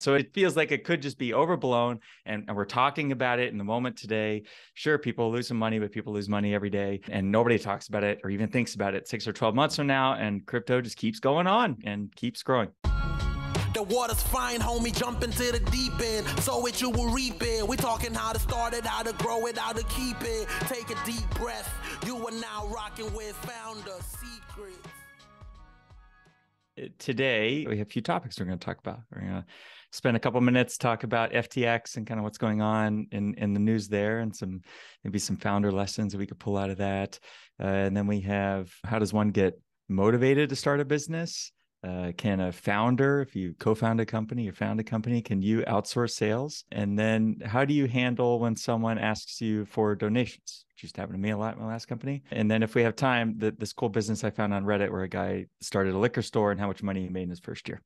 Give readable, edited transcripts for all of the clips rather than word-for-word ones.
So it feels like it could just be overblown. And we're talking about it in the moment today. Sure, people lose some money, but people lose money every day. And nobody talks about it or even thinks about it 6 or 12 months from now. And crypto just keeps going on and keeps growing. The water's fine, homie, jump into the deep end. Sow it, you will reap it. We're talking how to start it, how to grow it, how to keep it. Take a deep breath. You are now rocking with Founder Secrets. Today, we have a few topics we're going to talk about. We're going to spend a couple minutes talk about FTX and kind of what's going on in the news there, and maybe some founder lessons that we could pull out of that. And then we have, how does one get motivated to start a business? Can a founder, if you co-found a company or found a company, can you outsource sales? And then how do you handle when someone asks you for donations? Which used to happen to me a lot in my last company. And then if we have time, this cool business I found on Reddit where a guy started a liquor store and how much money he made in his first year.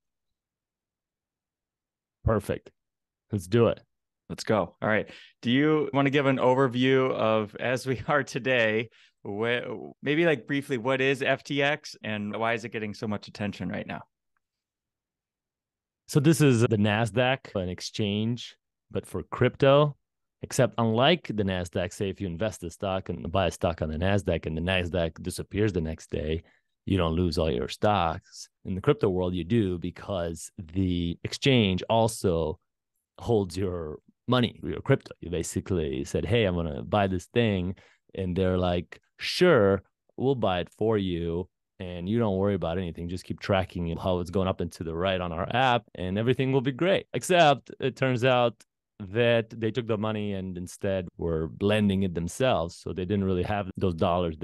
Perfect. Let's do it. Let's go. All right. Do you want to give an overview of, as we are today, maybe like briefly, what is FTX and why is it getting so much attention right now? So this is the NASDAQ, an exchange, but for crypto, except unlike the NASDAQ, say if you invest a stock and buy a stock on the NASDAQ and the NASDAQ disappears the next day, you don't lose all your stocks. In the crypto world, you do, because the exchange also holds your money, your crypto. You basically said, hey, I'm going to buy this thing. And they're like, sure, we'll buy it for you. And you don't worry about anything. Just keep tracking how it's going up and to the right on our app and everything will be great. Except it turns out that they took the money and instead were lending it themselves. So they didn't really have those dollars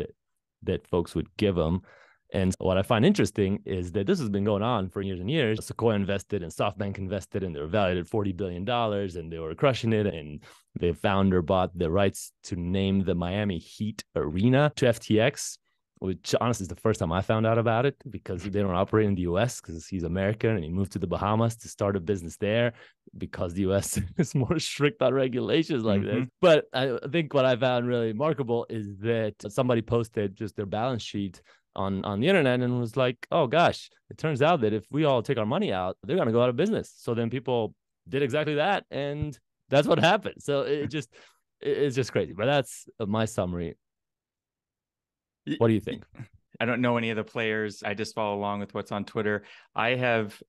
that folks would give them. And what I find interesting is that this has been going on for years and years. Sequoia invested and SoftBank invested, and they were valued at $40 billion, and they were crushing it. And the founder bought the rights to name the Miami Heat Arena to FTX, which honestly is the first time I found out about it, because they don't operate in the US because he's American and he moved to the Bahamas to start a business there because the US is more strict on regulations like this. But I think what I found really remarkable is that somebody posted just their balance sheet on the internet and was like, oh gosh, it turns out that if we all take our money out, they're going to go out of business. So then people did exactly that. And that's what happened. So it's just crazy. But that's my summary. What do you think? I don't know any of the players. I just follow along with what's on Twitter. I have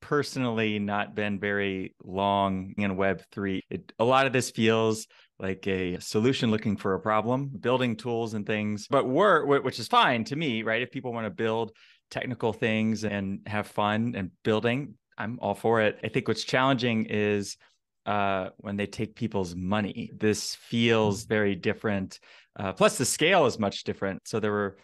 personally not been very long in Web3. A lot of this feels like a solution looking for a problem, building tools and things, but which is fine to me, right? If people want to build technical things and have fun and building, I'm all for it. I think what's challenging is when they take people's money. This feels very different. Plus the scale is much different. So there were,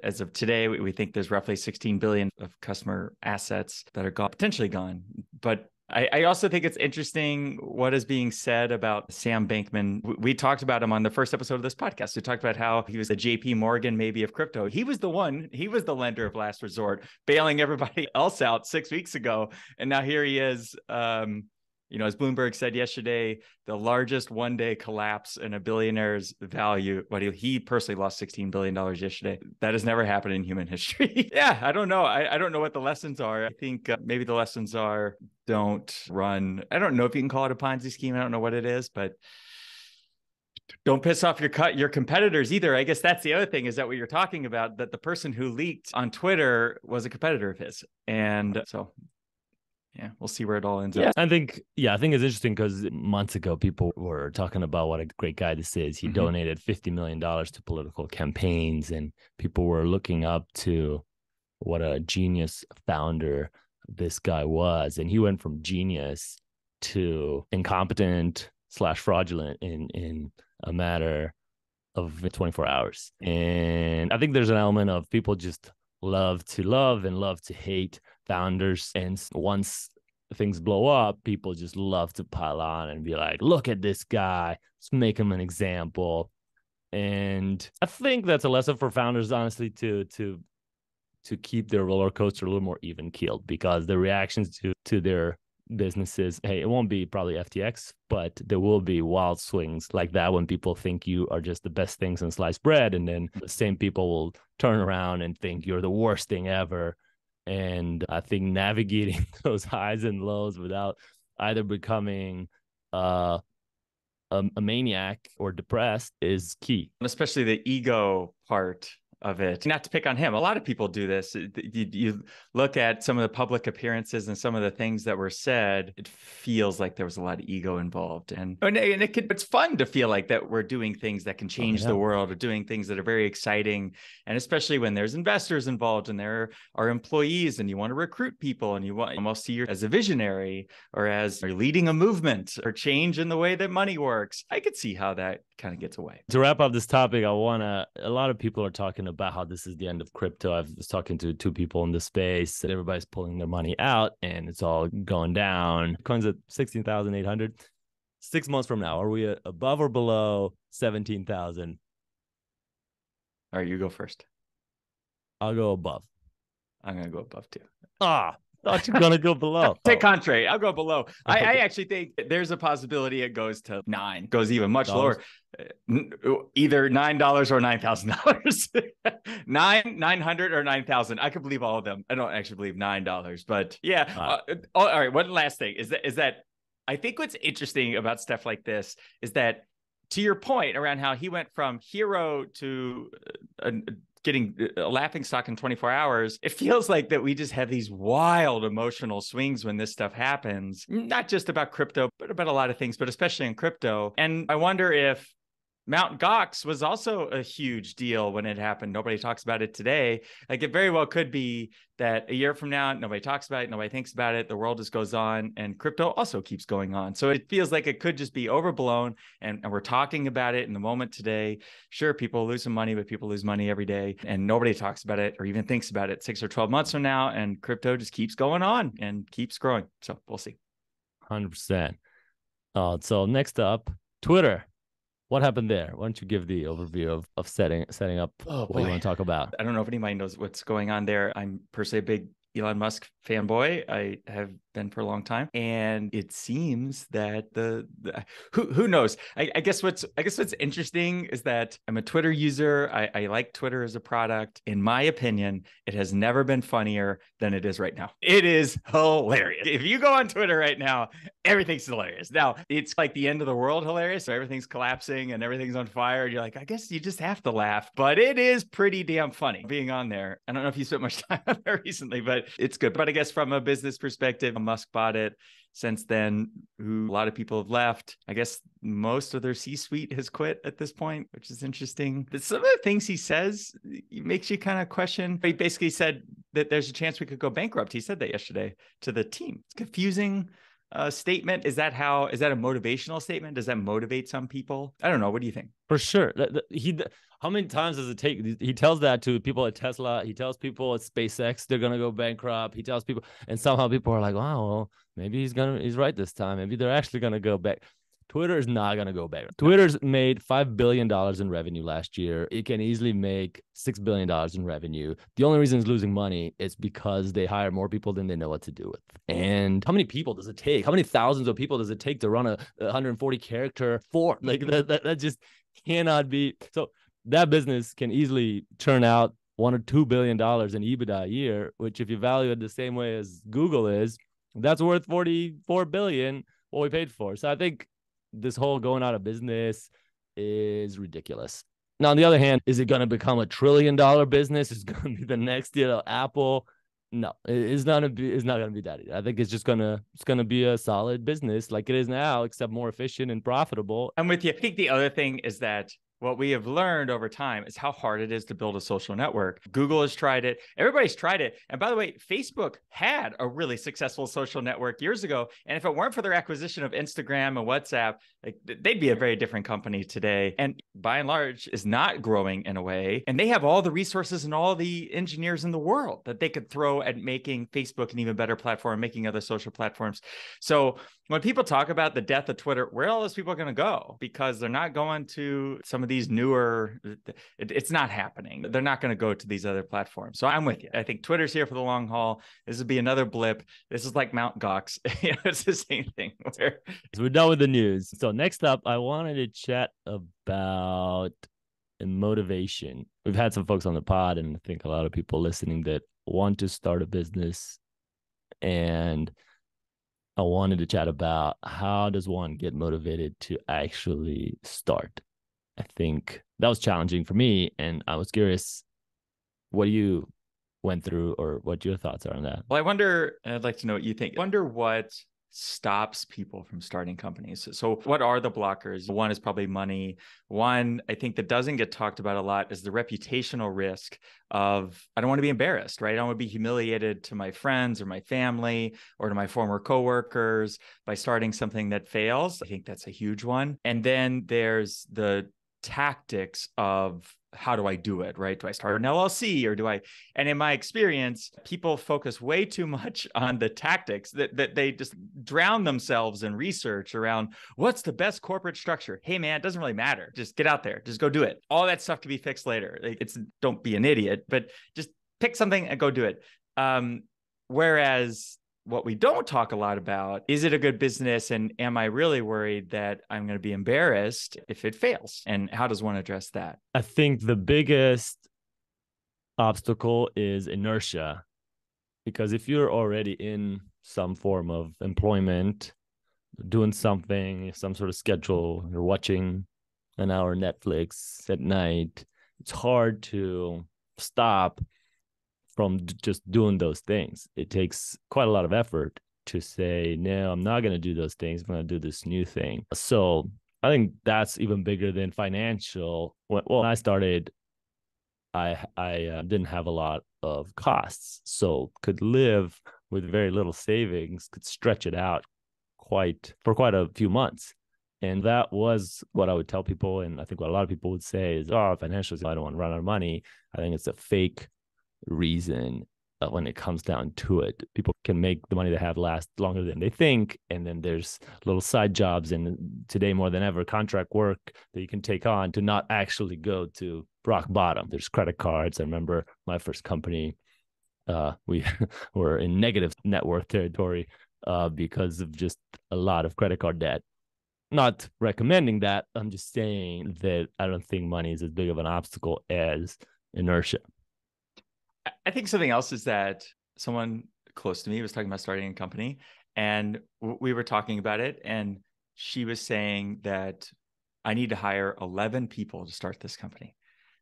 as of today, we think there's roughly 16 billion of customer assets that are potentially gone. But I also think it's interesting what is being said about Sam Bankman. We talked about him on the first episode of this podcast. We talked about how he was the JP Morgan maybe of crypto. He was the lender of last resort, bailing everybody else out 6 weeks ago. And now here he is, as Bloomberg said yesterday, the largest one-day collapse in a billionaire's value. But he personally lost $16 billion yesterday. That has never happened in human history. Yeah, I don't know. I don't know what the lessons are. I think maybe the lessons are don't run. I don't know if you can call it a Ponzi scheme. I don't know what it is, but don't piss off your competitors either. I guess that's the other thing, is that what you're talking about, that the person who leaked on Twitter was a competitor of his. And so yeah, we'll see where it all ends up. I think it's interesting because months ago, people were talking about what a great guy this is. He donated $50 million to political campaigns, and people were looking up to what a genius founder this guy was. And he went from genius to incompetent / fraudulent in a matter of 24 hours. And I think there's an element of people just love to love and love to hate founders. And once things blow up, people just love to pile on and be like, look at this guy, let's make him an example. And I think that's a lesson for founders, honestly, to keep their roller coaster a little more even keeled, because the reactions to their businesses, hey, it won't be probably FTX, but there will be wild swings like that when people think you are just the best things in sliced bread, and then the same people will turn around and think you're the worst thing ever. And I think navigating those highs and lows without either becoming a maniac or depressed is key. Especially the ego part of it. Not to pick on him. A lot of people do this. You look at some of the public appearances and some of the things that were said, it feels like there was a lot of ego involved. And it's fun to feel like that we're doing things that can change the world, or doing things that are very exciting. And especially when there's investors involved and there are employees, and you want to recruit people, and you want almost see you as a visionary, or as you're leading a movement or change in the way that money works. I could see how that kind of gets away. To wrap up this topic, a lot of people are talking about how this is the end of crypto. I was talking to 2 people in the space, and everybody's pulling their money out and it's all going down. Coins at 16,800. 6 months from now, are we above or below 17,000? All right, you go first. I'll go above. I'm going to go above too. Thought you were gonna go below. Take contrary. I'll go below. Okay. I actually think there's a possibility it goes to 9, goes even much lower. Either $9 or $9,000. 900 or 9,000. I could believe all of them. I don't actually believe $9, but yeah. All right. One last thing is that I think what's interesting about stuff like this is that, to your point around how he went from hero to getting a laughing stock in 24 hours, it feels like that we just have these wild emotional swings when this stuff happens, not just about crypto, but about a lot of things, but especially in crypto. And I wonder if Mt. Gox was also a huge deal when it happened. Nobody talks about it today. Like, it very well could be that a year from now, nobody talks about it, nobody thinks about it, the world just goes on, and crypto also keeps going on. So it feels like it could just be overblown, and we're talking about it in the moment today. Sure, people lose some money, but people lose money every day, and nobody talks about it or even thinks about it 6 or 12 months from now, and crypto just keeps going on and keeps growing. So we'll see. 100%. So next up, Twitter. What happened there? Why don't you give the overview of setting up what you want to talk about? I don't know if anybody knows what's going on there. I'm personally a big Elon Musk fanboy. I have been for a long time, and it seems that who knows. I guess what's interesting is that I'm a Twitter user. I like Twitter as a product. In my opinion, it has never been funnier than it is right now. It is hilarious. If you go on Twitter right now, everything's hilarious. Now, it's like the end of the world hilarious. So everything's collapsing and everything's on fire. And you're like, I guess you just have to laugh, but it is pretty damn funny being on there. I don't know if you spent much time on there recently, but it's good. But I guess from a business perspective, Musk bought it. Since then, a lot of people have left. I guess most of their C-suite has quit at this point, which is interesting. But some of the things he says makes you kind of question. He basically said that there's a chance we could go bankrupt. He said that yesterday to the team. It's confusing. Statement. Is that a motivational statement? Does that motivate some people? I don't know. What do you think? For sure. How many times does it take? He tells that to people at Tesla. He tells people at SpaceX they're gonna go bankrupt. He tells people, and somehow people are like, wow, well, maybe he's right this time. Maybe they're actually gonna go back. Twitter is not going to go bankrupt. Twitter's made $5 billion in revenue last year. It can easily make $6 billion in revenue. The only reason it's losing money is because they hire more people than they know what to do with. And how many people does it take? How many thousands of people does it take to run a 140 character for? Like that just cannot be. So that business can easily churn out $1 or $2 billion in EBITDA a year, which if you value it the same way as Google is, that's worth $44 billion, what we paid for. So I think this whole going out of business is ridiculous. Now, on the other hand, is it going to become $1 trillion business? Is it going to be the next, Apple? No, it's not going to be that. I think it's going to be a solid business like it is now, except more efficient and profitable. I'm with you. I think the other thing is that what we have learned over time is how hard it is to build a social network. Google has tried it. Everybody's tried it. And by the way, Facebook had a really successful social network years ago. And if it weren't for their acquisition of Instagram and WhatsApp, they'd be a very different company today. And by and large is not growing in a way. And they have all the resources and all the engineers in the world that they could throw at making Facebook an even better platform, making other social platforms. So when people talk about the death of Twitter, where are all those people going to go? Because they're not going to some of these newer, it's not happening. They're not going to go to these other platforms. So I'm with you. I think Twitter's here for the long haul. This will be another blip. This is like Mt. Gox. It's the same thing. So we're done with the news. So next up, I wanted to chat about and motivation. We've had some folks on the pod, and I think a lot of people listening that want to start a business. And I wanted to chat about how does one get motivated to actually start. I think that was challenging for me, and I was curious what you went through or what your thoughts are on that. Well, I'd like to know what you think. I wonder what stops people from starting companies. So what are the blockers? One is probably money. One, I think that doesn't get talked about a lot is the reputational risk of, I don't want to be embarrassed, right? I don't want to be humiliated to my friends or my family or to my former coworkers by starting something that fails. I think that's a huge one. And then there's the tactics of how do I do it, right? Do I start an LLC or do I? And in my experience, people focus way too much on the tactics that they just drown themselves in research around what's the best corporate structure. Hey, man, it doesn't really matter. Just get out there. Just go do it. All that stuff can be fixed later. Don't be an idiot, but just pick something and go do it. Whereas what we don't talk a lot about, is it a good business? And am I really worried that I'm going to be embarrassed if it fails? And how does one address that? I think the biggest obstacle is inertia, because if you're already in some form of employment, doing something, some sort of schedule, you're watching an hour Netflix at night, it's hard to stop from just doing those things. It takes quite a lot of effort to say, no, I'm not going to do those things. I'm going to do this new thing. So I think that's even bigger than financial. When I started, I didn't have a lot of costs, so could live with very little savings, could stretch it out for quite a few months. And that was what I would tell people. And I think what a lot of people would say is, oh, financially, I don't want to run out of money. I think it's a fake reason when it comes down to it. People can make the money they have last longer than they think, and then there's little side jobs, and today more than ever, contract work that you can take on to not actually go to rock bottom. There's credit cards. I remember my first company, we were in negative net worth territory because of just a lot of credit card debt. Not recommending that. I'm just saying that I don't think money is as big of an obstacle as inertia. I think something else is that someone close to me was talking about starting a company, and we were talking about it, and she was saying that I need to hire 11 people to start this company.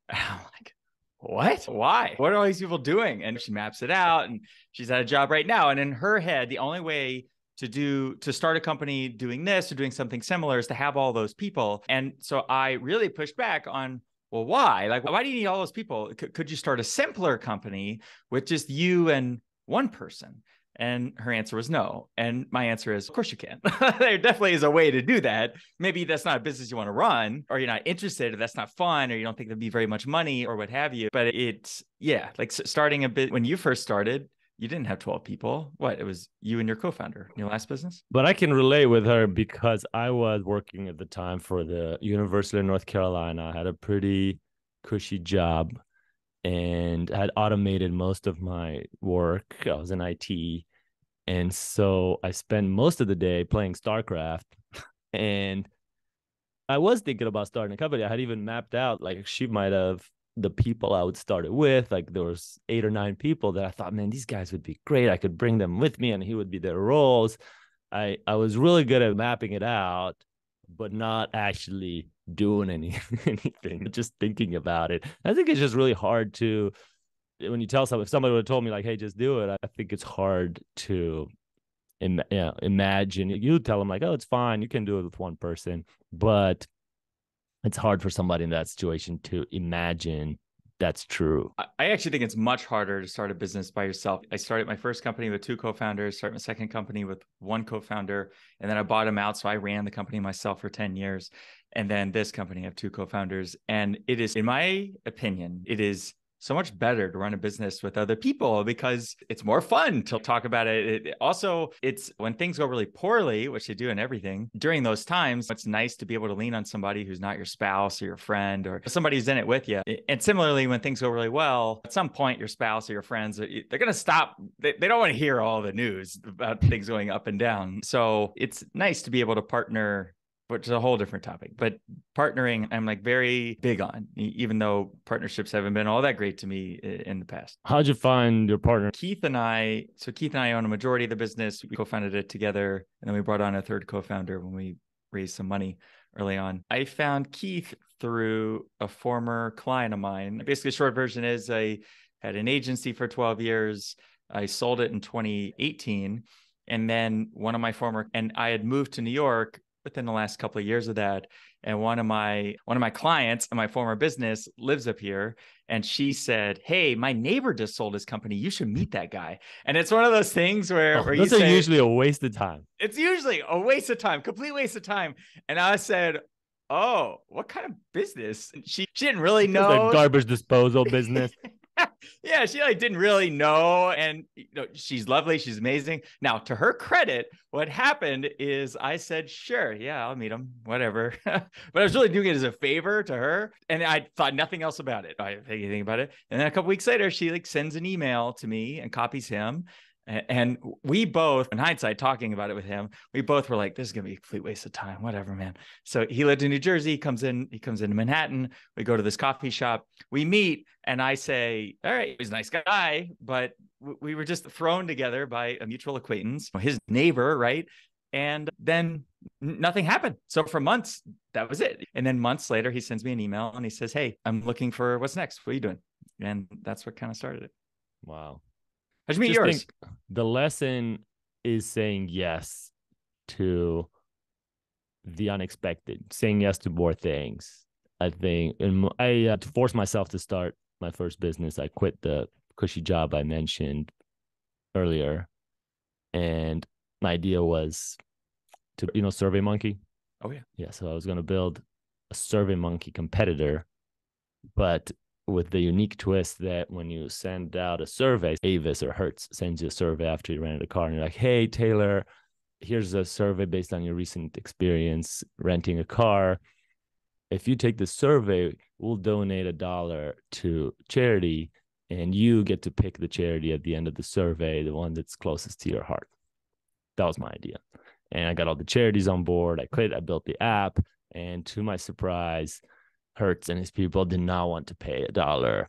And I'm like, what? Why? What are all these people doing? And she maps it out, and she's at a job right now. And in her head, the only way to start a company doing this or doing something similar is to have all those people. And so I really pushed back on, well, why? Like, why do you need all those people? Could you start a simpler company with just you and one person? And her answer was no. And my answer is, of course you can. There definitely is a way to do that. Maybe that's not a business you want to run, or you're not interested, or that's not fun, or you don't think there'd be very much money or what have you. But it's, yeah, like starting a bit, when you first started, you didn't have 12 people. What? It was you and your co-founder in your last business? But I can relate with her because I was working at the time for the University of North Carolina. I had a pretty cushy job and had automated most of my work. I was in IT. And so I spent most of the day playing StarCraft. And I was thinking about starting a company. I had even mapped out like a sheet might have the people I would start it with. Like there was 8 or 9 people that I thought, man, these guys would be great. I could bring them with me and he would be their roles. I was really good at mapping it out, but not actually doing anything, just thinking about it. I think it's just really hard to, when you tell someone, if somebody would have told me like, hey, just do it, I think it's hard to imagine. You tell them like, oh, it's fine, you can do it with one person, but it's hard for somebody in that situation to imagine that's true. I actually think it's much harder to start a business by yourself. I started my first company with 2 co-founders, started my second company with 1 co-founder, and then I bought him out. So I ran the company myself for 10 years. And then this company, I have 2 co-founders. And it is, in my opinion, it is so much better to run a business with other people because it's more fun to talk about it. Also, it's when things go really poorly, which they do in everything, during those times, it's nice to be able to lean on somebody who's not your spouse or your friend or somebody who's in it with you. And similarly, when things go really well, at some point, your spouse or your friends, they're going to stop. They don't want to hear all the news about things going up and down. So it's nice to be able to partner which is a whole different topic. But partnering, I'm like very big on, even though partnerships haven't been all that great to me in the past. How'd you find your partner? Keith and I own a majority of the business. We co-founded it together, and then we brought on a third co-founder when we raised some money early on. I found Keith through a former client of mine. Basically, the short version is I had an agency for 12 years. I sold it in 2018. And then and I had moved to New York within the last couple of years of that. And one of my clients in my former business lives up here. And she said, "Hey, my neighbor just sold his company. You should meet that guy." And it's one of those things where those you are say, usually a waste of time. It's usually a waste of time, complete waste of time. And I said, "Oh, what kind of business?" She didn't really know. It's a garbage disposal business. Yeah, she didn't really know. And she's lovely. She's amazing. Now, to her credit, what happened is I said, "Sure, yeah, I'll meet him, whatever." But I was really doing it as a favor to her. And I thought nothing else about it. I didn't think anything about it. And then a couple weeks later, she sends an email to me and copies him. And we both, in hindsight, talking about it with him, we both were like, "This is going to be a complete waste of time, whatever, man." So he lived in New Jersey. He comes into Manhattan. We go to this coffee shop. We meet, and I say, "All right, he's a nice guy," but we were just thrown together by a mutual acquaintance, his neighbor, right? And then nothing happened. So for months, that was it. And then months later, he sends me an email and he says, "Hey, I'm looking for what's next. What are you doing?" And that's what kind of started it. Wow. How'd you meet yours? The lesson is saying yes to the unexpected, saying yes to more things. I think, and I to force myself to start my first business, I quit the cushy job I mentioned earlier, and my idea was to, SurveyMonkey. Oh yeah. So I was going to build a SurveyMonkey competitor, but with the unique twist that when you send out a survey, Avis or Hertz sends you a survey after you rented a car, and you're like, "Hey, Taylor, here's a survey based on your recent experience renting a car. If you take the survey, we'll donate $1 to charity, and you get to pick the charity at the end of the survey, the one that's closest to your heart." That was my idea. And I got all the charities on board. I built the app, and to my surprise, Hertz and his people did not want to pay $1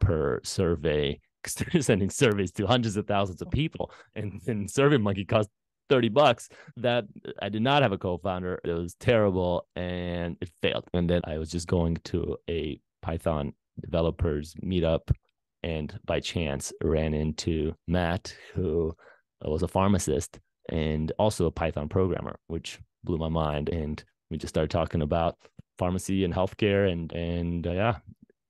per survey because they're sending surveys to hundreds of thousands of people, and SurveyMonkey cost $30. That I did not have a co-founder. It was terrible, and it failed. And then I was just going to a Python developers meetup, and by chance ran into Matt, who was a pharmacist and also a Python programmer, which blew my mind. And we just started talking about pharmacy and healthcare, and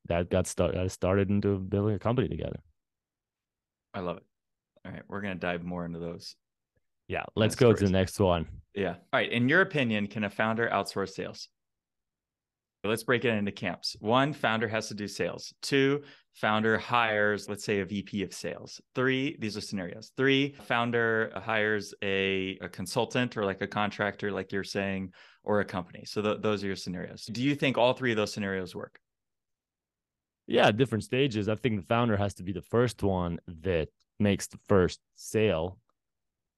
that got started into building a company together. I love it. All right, we're gonna dive more into those. Yeah, let's go to the next one. Yeah. All right. In your opinion, can a founder outsource sales? Let's break it into camps. 1, founder has to do sales. 2, founder hires, let's say, a VP of sales. 3, these are scenarios. 3, founder hires a consultant or like a contractor, like you're saying, or a company. So those are your scenarios. Do you think all 3 of those scenarios work? Yeah, different stages. I think the founder has to be the first one that makes the first sale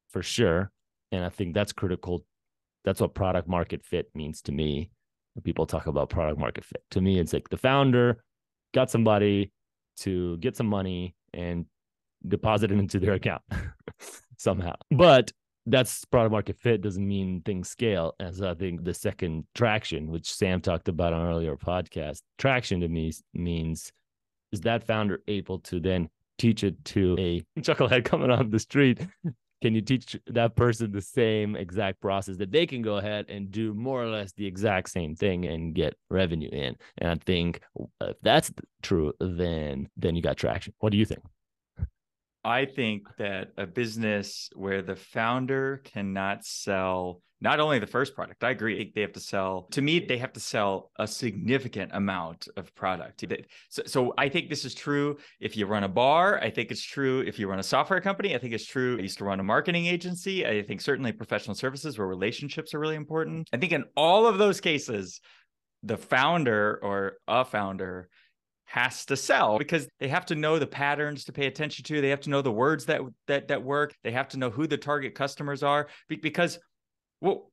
for sure. And I think that's critical. That's what product market fit means to me. When people talk about product market fit, to me, it's like the founder got somebody to get some money and deposit it into their account somehow. But that's product market fit doesn't mean things scale. As I think the second traction, which Sam talked about on earlier podcast, traction to me means is that founder able to then teach it to a chucklehead coming off the street? Can you teach that person the same exact process that they can go ahead and do more or less the exact same thing and get revenue in? And I think if that's true, then you got traction. What do you think? I think that a business where the founder cannot sell not only the first product, I agree, they have to sell, to me, they have to sell a significant amount of product. So I think this is true if you run a bar. I think it's true if you run a software company. I think it's true. I used to run a marketing agency. I think certainly professional services where relationships are really important. I think in all of those cases, the founder or a founder has to sell because they have to know the patterns to pay attention to. They have to know the words that work. They have to know who the target customers are because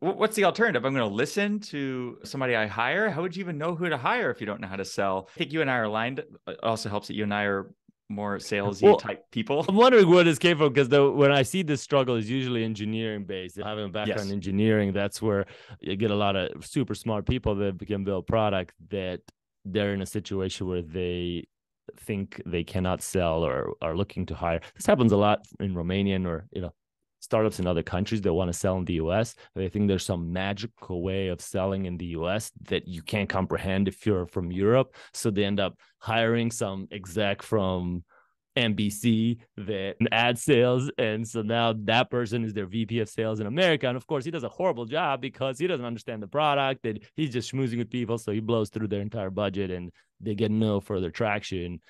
what's the alternative? I'm going to listen to somebody I hire. How would you even know who to hire if you don't know how to sell? I think you and I are aligned. It also helps that you and I are more salesy type people. I'm wondering where this came from, because when I see this struggle is usually engineering based. Having a background in engineering, that's where you get a lot of super smart people that can build product that they're in a situation where they think they cannot sell or are looking to hire. This happens a lot in Romanian or startups in other countries that want to sell in the US. They think there's some magical way of selling in the US that you can't comprehend if you're from Europe. So they end up hiring some exec from NBC that ad sales. And so now that person is their VP of sales in America. And of course, he does a horrible job because he doesn't understand the product, and he's just schmoozing with people. So he blows through their entire budget and they get no further traction.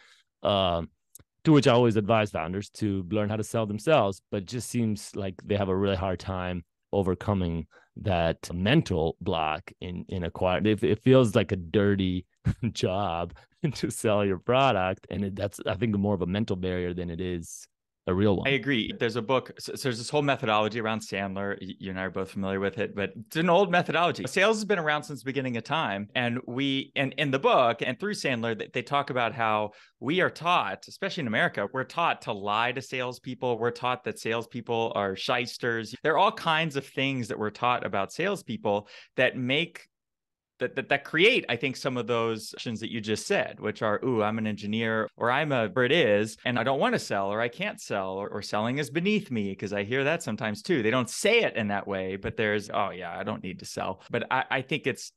To which I always advise founders to learn how to sell themselves, but it just seems like they have a really hard time overcoming that mental block in acquiring. It feels like a dirty job to sell your product, and that's, I think, more of a mental barrier than it is a real one. I agree. There's a book. So there's this whole methodology around Sandler. You and I are both familiar with it, but it's an old methodology. Sales has been around since the beginning of time. And in the book and through Sandler, they talk about how we are taught, especially in America, we're taught to lie to salespeople. We're taught that salespeople are shysters. There are all kinds of things that we're taught about salespeople that make that create, I think, some of those actions that you just said, which are, ooh, I'm an engineer, or I'm a whatever it is, and I don't want to sell, or I can't sell, or selling is beneath me, because I hear that sometimes too. They don't say it in that way, but there's, oh yeah, I don't need to sell. But I think it's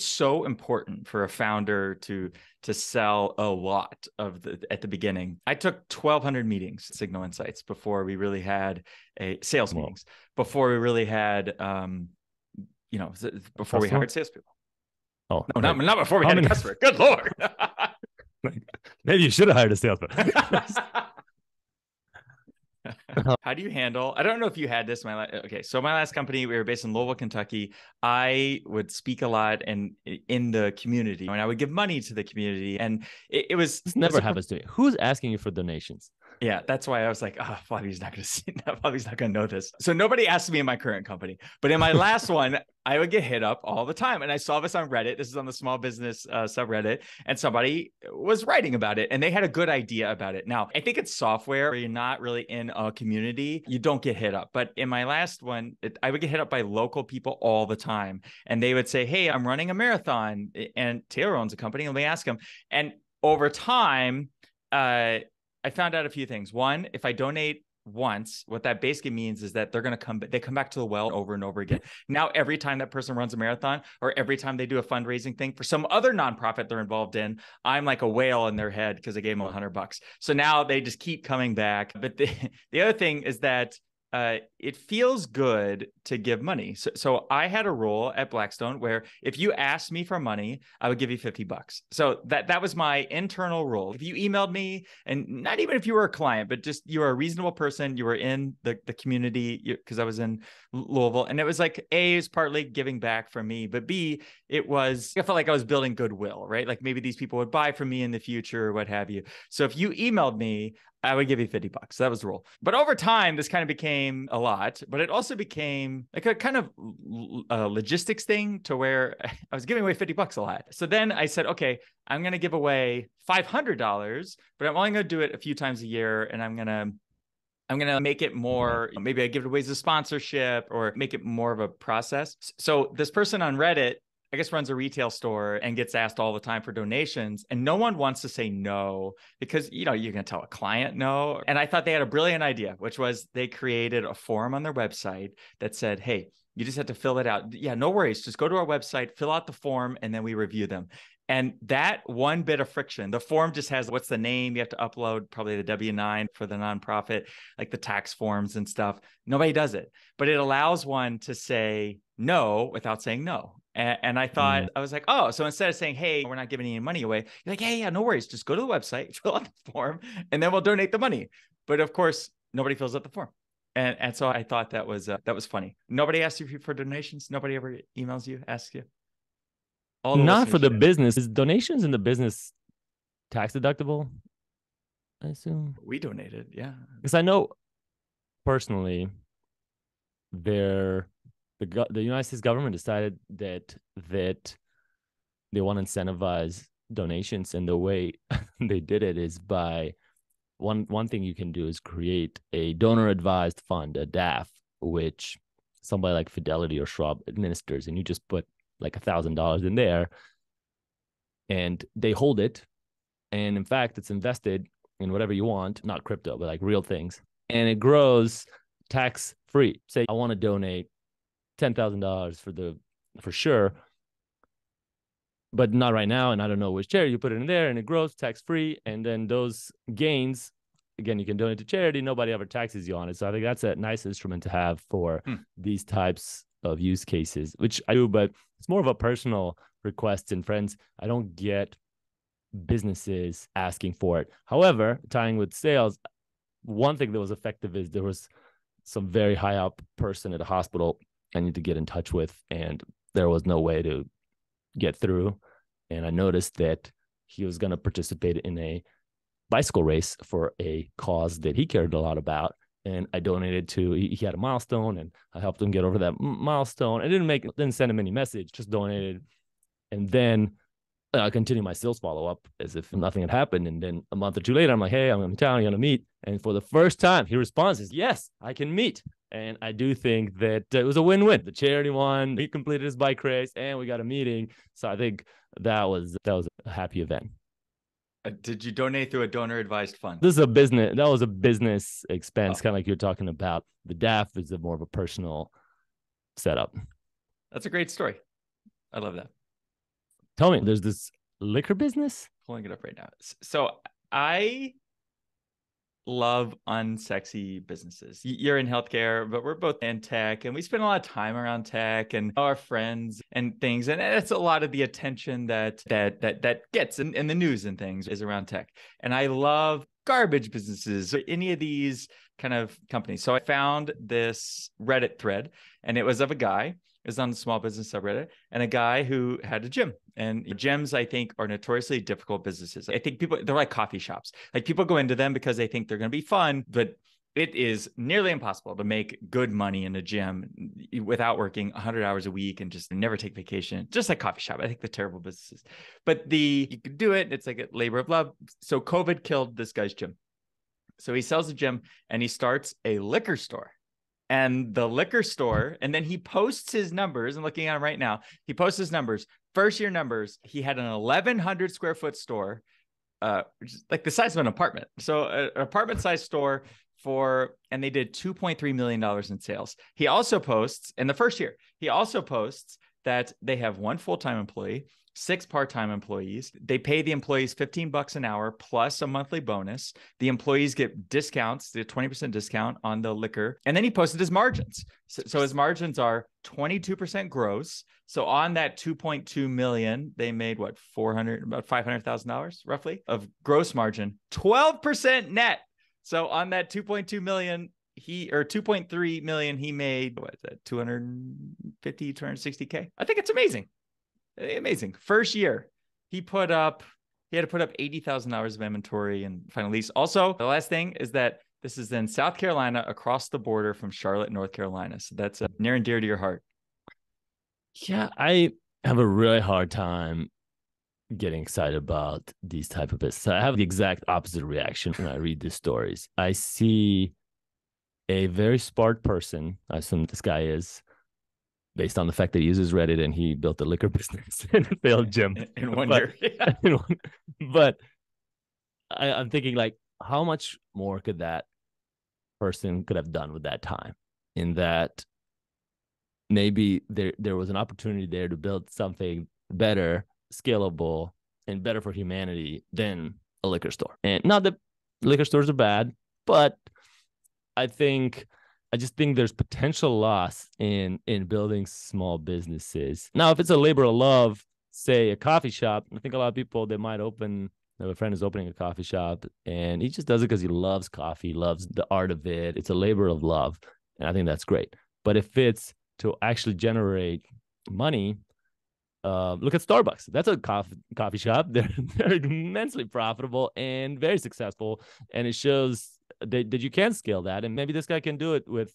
so important for a founder to sell a lot at the beginning. I took 1,200 meetings, Signal Insights, before we really had sales meetings, before we really had, before we hired salespeople. Oh, no, not before we had a customer. Good Lord. Maybe you should have hired a salesman. How do you handle, I don't know if you had this. So my last company, we were based in Louisville, Kentucky. I would speak a lot in the community, and I would give money to the community. And it was this never happens to me. Who's asking you for donations? Yeah, that's why I was like, Flavi's not going to see that. Flavi's not going to know this. So nobody asked me in my current company, but in my last one, I would get hit up all the time. And I saw this on Reddit. This is on the small business subreddit. And somebody was writing about it, and they had a good idea about it. Now, I think it's software where you're not really in a community. You don't get hit up. But in my last one, I would get hit up by local people all the time. And they would say, hey, I'm running a marathon. And Taylor owns a company. Let me ask him. And over time, I found out a few things. One, if I donate once, what that basically means is that they come back to the well over and over again. Now, every time that person runs a marathon, or every time they do a fundraising thing for some other nonprofit they're involved in, I'm like a whale in their head because I gave them $100. So now they just keep coming back. But the other thing is that it feels good to give money. So I had a rule at Blackstone where if you asked me for money, I would give you $50. So that was my internal rule. If you emailed me, and not even if you were a client, but just you were a reasonable person, you were in the community, because I was in Louisville, and it was like, A, is partly giving back from me, but B, I felt like I was building goodwill, right? Like maybe these people would buy from me in the future or what have you. So if you emailed me, I would give you $50. That was the rule. But over time, this kind of became a lot, but it also became like a kind of logistics thing to where I was giving away $50 a lot. So then I said, okay, I'm going to give away $500, but I'm only going to do it a few times a year. And I'm going to make it more, maybe I give it away as a sponsorship or make it more of a process. So this person on Reddit, I guess, runs a retail store and gets asked all the time for donations, and no one wants to say no because, you're going to tell a client no. And I thought they had a brilliant idea, which was they created a forum on their website that said, hey, you just have to fill it out. Yeah, no worries. Just go to our website, fill out the form, and then we review them. And that one bit of friction, the form just has what's the name, you have to upload probably the W-9 for the nonprofit, like the tax forms and stuff. Nobody does it, but it allows one to say no without saying no. And I thought, I was like, oh, so instead of saying, hey, we're not giving any money away, you're like, yeah, no worries. Just go to the website, fill out the form, and then we'll donate the money. But of course, nobody fills out the form. And so I thought that was funny. Nobody asks you for donations. Nobody ever emails you, asks you. Not for the business. Is donations in the business tax deductible? I assume we donated, yeah. Because I know personally, the the United States government decided that they want to incentivize donations, and the way they did it is by one thing you can do is create a donor advised fund, a DAF, which somebody like Fidelity or Schwab administers, and you just put like $1,000 in there, and they hold it. And in fact, it's invested in whatever you want, not crypto, but like real things, and it grows tax free. Say I want to donate $10,000 for sure, but not right now, and I don't know which charity. You put it in there, and it grows tax free, and then those gains, again, you can donate to charity. Nobody ever taxes you on it. So I think that's a nice instrument to have for these types of use cases, which I do, but it's more of a personal request and friends. I don't get businesses asking for it. However, tying with sales, one thing that was effective is there was some very high up person at a hospital I need to get in touch with, and there was no way to get through. And I noticed that he was going to participate in a bicycle race for a cause that he cared a lot about. And I donated he had a milestone, and I helped him get over that milestone. I didn't send him any message, just donated. And then I continued my sales follow-up as if nothing had happened. And then a month or two later, I'm like, hey, I'm in town, you want to meet? And for the first time, he responds, yes, I can meet. And I do think that it was a win-win. The charity won, he completed his bike race, and we got a meeting. So I think that was a happy event. Did you donate through a donor advised fund? That was a business expense, kind of like you're talking about. The DAF is more of a personal setup. That's a great story. I love that. Tell me, there's this liquor business? Pulling it up right now. So I love unsexy businesses. You're in healthcare, but we're both in tech, and we spend a lot of time around tech and our friends and things. And it's a lot of the attention that gets in the news and things is around tech. And I love garbage businesses, any of these kind of companies. So I found this Reddit thread, and it was of a guy. It was on the small business subreddit, and a guy who had a gym. And gyms, I think, are notoriously difficult businesses. I think they're like coffee shops. Like people go into them because they think they're going to be fun, but it is nearly impossible to make good money in a gym without working 100 hours a week and just never take vacation. Just like coffee shop. I think they're terrible businesses, but you can do it. It's like a labor of love. So COVID killed this guy's gym. So he sells a gym and he starts a liquor store. And the liquor store, and then he posts his numbers. I'm looking at him right now. He posts his numbers. First year numbers. He had an 1,100 square foot store, which is like the size of an apartment. So an apartment size store and they did $2.3 million in sales. He also posts in the first year, that they have one full-time employee, 6 part-time employees. They pay the employees $15 an hour plus a monthly bonus. The employees get discounts, the 20% discount on the liquor. And then he posted his margins. So his margins are 22% gross. So on that 2.2 million, they made about $500,000 roughly of gross margin, 12% net. So on that 2.2 million, 2.3 million, he made, what is that, 260K? I think it's amazing. Amazing. First year, he had to put up 80,000 hours of inventory and final lease. Also, the last thing is that this is in South Carolina, across the border from Charlotte, North Carolina. So that's near and dear to your heart. Yeah, I have a really hard time getting excited about these type of business. I have the exact opposite reaction when I read these stories. I see a very smart person, I assume this guy is, based on the fact that he uses Reddit and he built a liquor business in a failed gym in one year. Yeah. But I'm thinking, like, how much more could that person could have done with that time? In that maybe there was an opportunity there to build something better, scalable, and better for humanity than a liquor store. And not that liquor stores are bad, but I just think there's potential loss in building small businesses. Now, if it's a labor of love, say a coffee shop, I think a lot of people, they might open, I have a friend who's opening a coffee shop, and he just does it because he loves coffee, loves the art of it. It's a labor of love, and I think that's great. But if it's to actually generate money, look at Starbucks. That's a coffee shop. They're immensely profitable and very successful, and it shows that you can scale that. And maybe this guy can do it with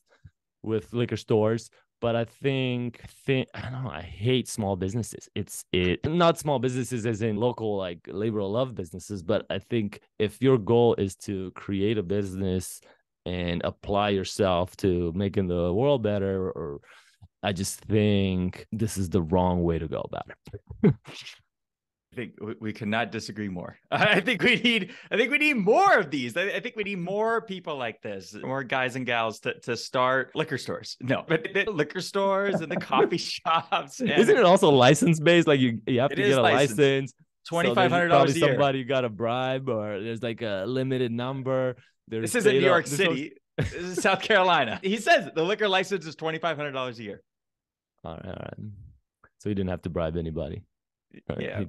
liquor stores. But I think I don't know. I hate small businesses. It's not small businesses as in local like labor of love businesses, but I think if your goal is to create a business and apply yourself to making the world better, or I just think this is the wrong way to go about it. I think we cannot disagree more. I think we need more of these. I think we need more people like this, more guys and gals to start liquor stores. No, but the liquor stores and the coffee shops. Isn't it also license based? Like you have to get a license. $2,500 a year. Somebody got a bribe, or there's like a limited number. This isn't New York City. This is South Carolina. He says the liquor license is $2,500 a year. All right. So you didn't have to bribe anybody. Yeah.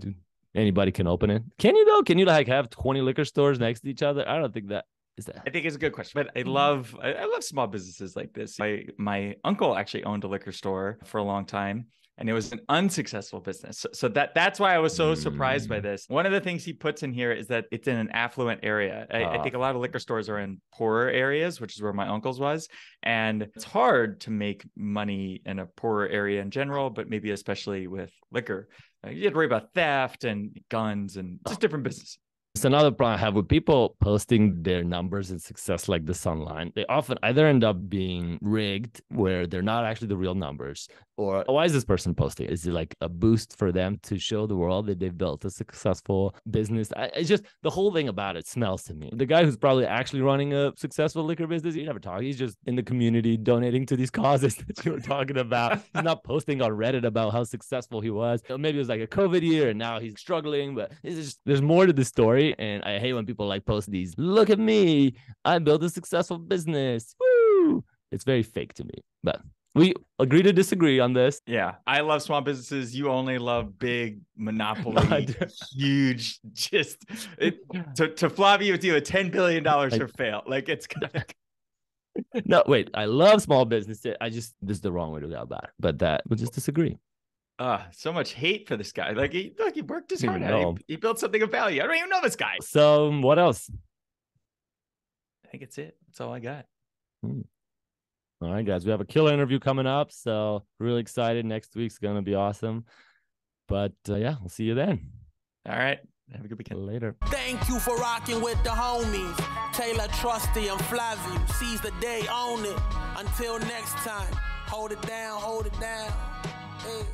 Anybody can open it. Can you though? Can you like have 20 liquor stores next to each other? I don't think that is that. I think it's a good question, but I love small businesses like this. My uncle actually owned a liquor store for a long time, and it was an unsuccessful business. So that's why I was so surprised by this. One of the things he puts in here is that it's in an affluent area. I think a lot of liquor stores are in poorer areas, which is where my uncle's was. And it's hard to make money in a poorer area in general, but maybe especially with liquor. You have to worry about theft and guns and just different business. It's another problem I have with people posting their numbers and success like this online. They often either end up being rigged, where they're not actually the real numbers, or why is this person posting? Is it like a boost for them to show the world that they've built a successful business? It's just the whole thing about it smells to me. The guy who's probably actually running a successful liquor business, you never talk. He's just in the community donating to these causes that you were talking about. He's not posting on Reddit about how successful he was. Maybe it was like a COVID year and now he's struggling, but there's more to the story. And I hate when people like post these, look at me, I built a successful business. Woo! It's very fake to me, but we agree to disagree on this. Yeah. I love small businesses. You only love big monopoly, huge, just to flop you with you a $10 billion or fail. Like it's kind of... No, wait, I love small businesses. This is the wrong way to go about it, but we'll just disagree. So much hate for this guy. Like he worked his heart out. He built something of value. I don't even know this guy. So what else? I think it's it. That's all I got. All right, guys. We have a killer interview coming up. So really excited. Next week's going to be awesome. But yeah, we'll see you then. All right. Have a good weekend. Later. Thank you for rocking with the homies. Taylor, Trusty, and Flavio. Seize the day, own it. Until next time. Hold it down, hold it down. Hey.